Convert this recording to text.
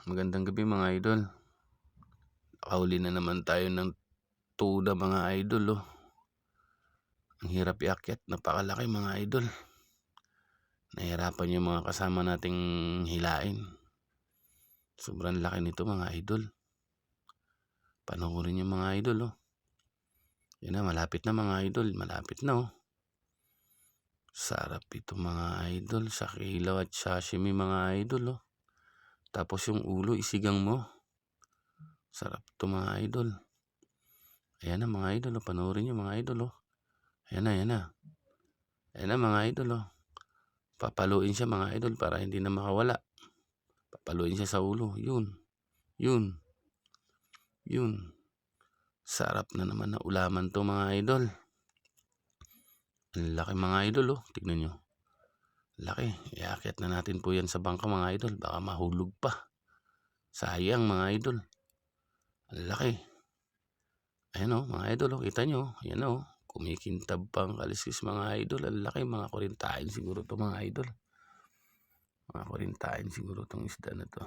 Magandang gabi mga idol. Nakahuli na naman tayo ng tuna mga idol oh. Ang hirap iakyat, napakalaki mga idol. Nahirapan yung mga kasama nating hilain. Sobrang laki nito mga idol. Panoorin yung mga idol oh. Yan na, malapit na mga idol, malapit na oh. Sarap ito mga idol, sa kilaw at sashimi mga idol oh. Tapos yung ulo isigang mo. Sarap ito mga idol. Ayan na mga idol oh. Panoorin nyo mga idol oh. Ayan na, ayan na. Ayan na mga idol oh. Papaluin siya mga idol para hindi na makawala. Papaluin siya sa ulo. Yun. Yun. Yun. Sarap na naman na ulaman to mga idol. Ang laki mga idol oh. Tignan nyo. Laki. Iakyat na natin po yan sa bangka mga idol. Baka mahulog pa. Sayang mga idol. Ang laki. Ayan oh mga idol oh. Kita nyo. Ayan oh. Kumikintab pang kaliskis mga idol. Ang laki, mga kurintain siguro to mga idol. Mga kurintain siguro tong isda na to.